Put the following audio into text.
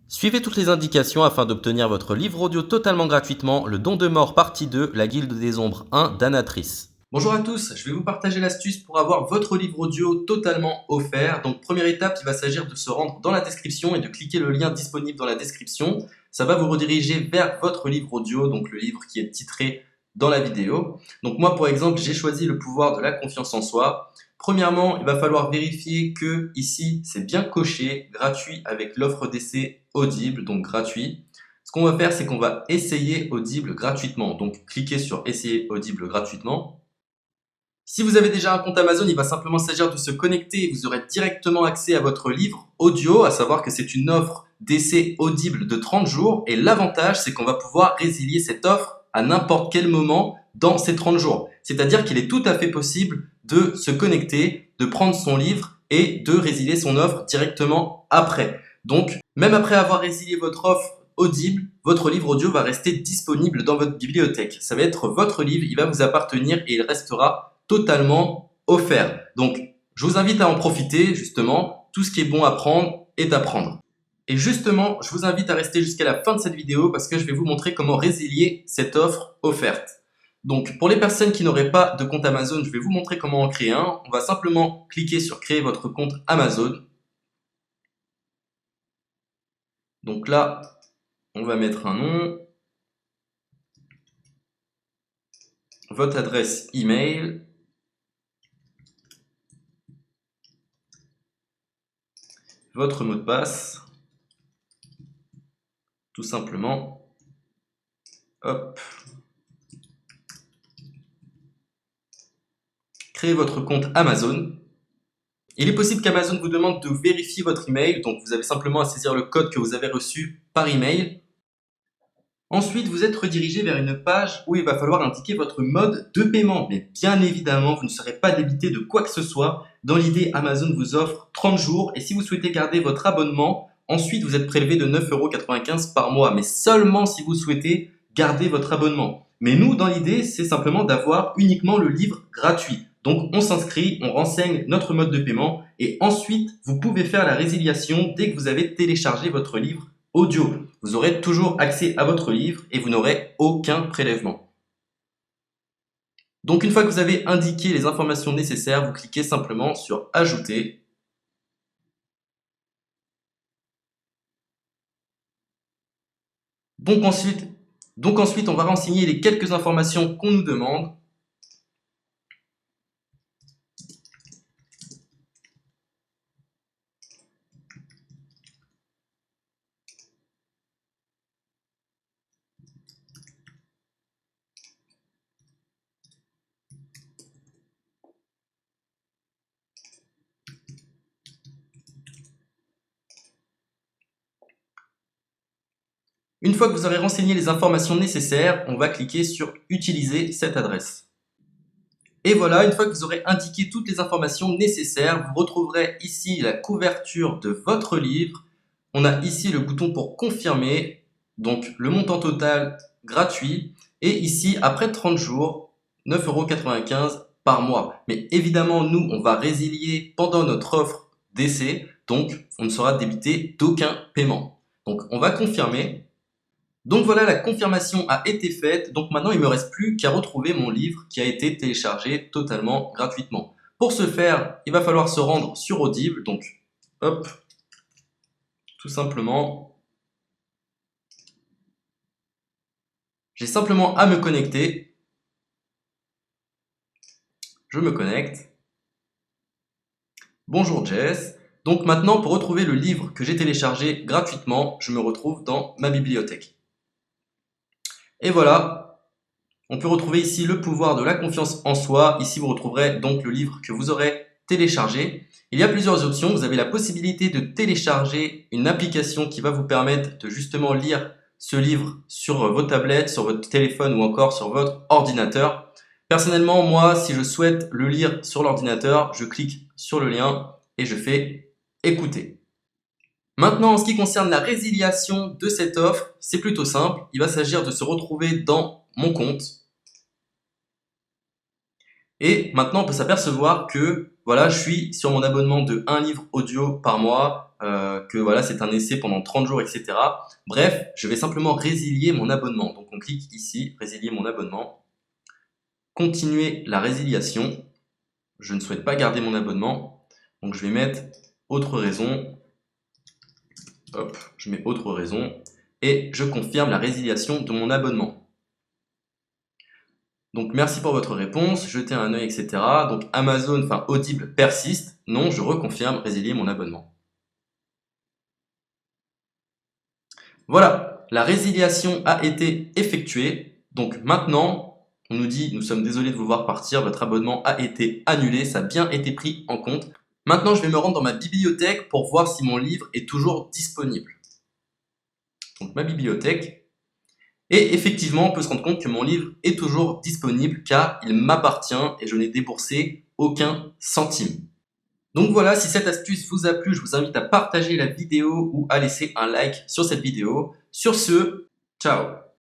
Suivez toutes les indications afin d'obtenir votre livre audio totalement gratuitement, Le Don de Mort partie 2, La Guilde des Ombres 1 d'Anatrice. Bonjour à tous, je vais vous partager l'astuce pour avoir votre livre audio totalement offert. Donc première étape, il va s'agir de se rendre dans la description et de cliquer le lien disponible dans la description. Ça va vous rediriger vers votre livre audio, donc le livre qui est titré dans la vidéo. Donc moi par exemple, j'ai choisi le pouvoir de la confiance en soi. Premièrement, il va falloir vérifier que ici c'est bien coché, gratuit avec l'offre d'essai Audible, donc gratuit. Ce qu'on va faire, c'est qu'on va essayer Audible gratuitement. Donc cliquez sur essayer Audible gratuitement. Si vous avez déjà un compte Amazon, il va simplement s'agir de se connecter et vous aurez directement accès à votre livre audio, à savoir que c'est une offre d'essai Audible de 30 jours. Et l'avantage, c'est qu'on va pouvoir résilier cette offre à n'importe quel moment dans ces 30 jours. C'est-à-dire qu'il est tout à fait possible de se connecter, de prendre son livre et de résilier son offre directement après. Donc, même après avoir résilié votre offre Audible, votre livre audio va rester disponible dans votre bibliothèque. Ça va être votre livre, il va vous appartenir et il restera totalement offert. Donc, je vous invite à en profiter, justement. Tout ce qui est bon à prendre est à prendre. Et justement, je vous invite à rester jusqu'à la fin de cette vidéo parce que je vais vous montrer comment résilier cette offre offerte. Donc, pour les personnes qui n'auraient pas de compte Amazon, je vais vous montrer comment en créer un. On va simplement cliquer sur créer votre compte Amazon. Donc là, on va mettre un nom, votre adresse email, votre mot de passe, tout simplement. Hop. Créez votre compte Amazon. Il est possible qu'Amazon vous demande de vérifier votre email, donc vous avez simplement à saisir le code que vous avez reçu par email. Ensuite, vous êtes redirigé vers une page où il va falloir indiquer votre mode de paiement. Mais bien évidemment, vous ne serez pas débité de quoi que ce soit. Dans l'idée, Amazon vous offre 30 jours et si vous souhaitez garder votre abonnement, ensuite vous êtes prélevé de 9,95 € par mois, mais seulement si vous souhaitez garder votre abonnement. Mais nous, dans l'idée, c'est simplement d'avoir uniquement le livre gratuit. Donc on s'inscrit, on renseigne notre mode de paiement et ensuite vous pouvez faire la résiliation dès que vous avez téléchargé votre livre audio. Vous aurez toujours accès à votre livre et vous n'aurez aucun prélèvement. Donc une fois que vous avez indiqué les informations nécessaires, vous cliquez simplement sur Ajouter. Donc ensuite, on va renseigner les quelques informations qu'on nous demande. Une fois que vous aurez renseigné les informations nécessaires, on va cliquer sur Utiliser cette adresse. Et voilà, une fois que vous aurez indiqué toutes les informations nécessaires, vous retrouverez ici la couverture de votre livre. On a ici le bouton pour confirmer, donc le montant total gratuit. Et ici, après 30 jours, 9,95 € par mois. Mais évidemment, nous, on va résilier pendant notre offre d'essai, donc on ne sera débité d'aucun paiement. Donc on va confirmer. Donc voilà, la confirmation a été faite. Donc maintenant, il ne me reste plus qu'à retrouver mon livre qui a été téléchargé totalement gratuitement. Pour ce faire, il va falloir se rendre sur Audible. Donc, hop, tout simplement. J'ai simplement à me connecter. Je me connecte. Bonjour Jess. Donc maintenant, pour retrouver le livre que j'ai téléchargé gratuitement, je me retrouve dans ma bibliothèque. Et voilà, on peut retrouver ici le pouvoir de la confiance en soi. Ici, vous retrouverez donc le livre que vous aurez téléchargé. Il y a plusieurs options. Vous avez la possibilité de télécharger une application qui va vous permettre de justement lire ce livre sur vos tablettes, sur votre téléphone ou encore sur votre ordinateur. Personnellement, moi, si je souhaite le lire sur l'ordinateur, je clique sur le lien et je fais écouter. Maintenant, en ce qui concerne la résiliation de cette offre, c'est plutôt simple. Il va s'agir de se retrouver dans mon compte. Et maintenant, on peut s'apercevoir que voilà, je suis sur mon abonnement de 1 livre audio par mois. que voilà, c'est un essai pendant 30 jours, etc. Bref, je vais simplement résilier mon abonnement. Donc on clique ici, résilier mon abonnement. Continuer la résiliation. Je ne souhaite pas garder mon abonnement. Donc je vais mettre autre raison. Hop, je mets autre raison. Et je confirme la résiliation de mon abonnement. Donc merci pour votre réponse, jetez un œil, etc. Donc Amazon, enfin Audible persiste. Non, je reconfirme, résilier mon abonnement. Voilà, la résiliation a été effectuée. Donc maintenant, on nous dit, nous sommes désolés de vous voir partir, votre abonnement a été annulé, ça a bien été pris en compte. Maintenant, je vais me rendre dans ma bibliothèque pour voir si mon livre est toujours disponible. Donc ma bibliothèque. Et effectivement, on peut se rendre compte que mon livre est toujours disponible car il m'appartient et je n'ai déboursé aucun centime. Donc voilà, si cette astuce vous a plu, je vous invite à partager la vidéo ou à laisser un like sur cette vidéo. Sur ce, ciao!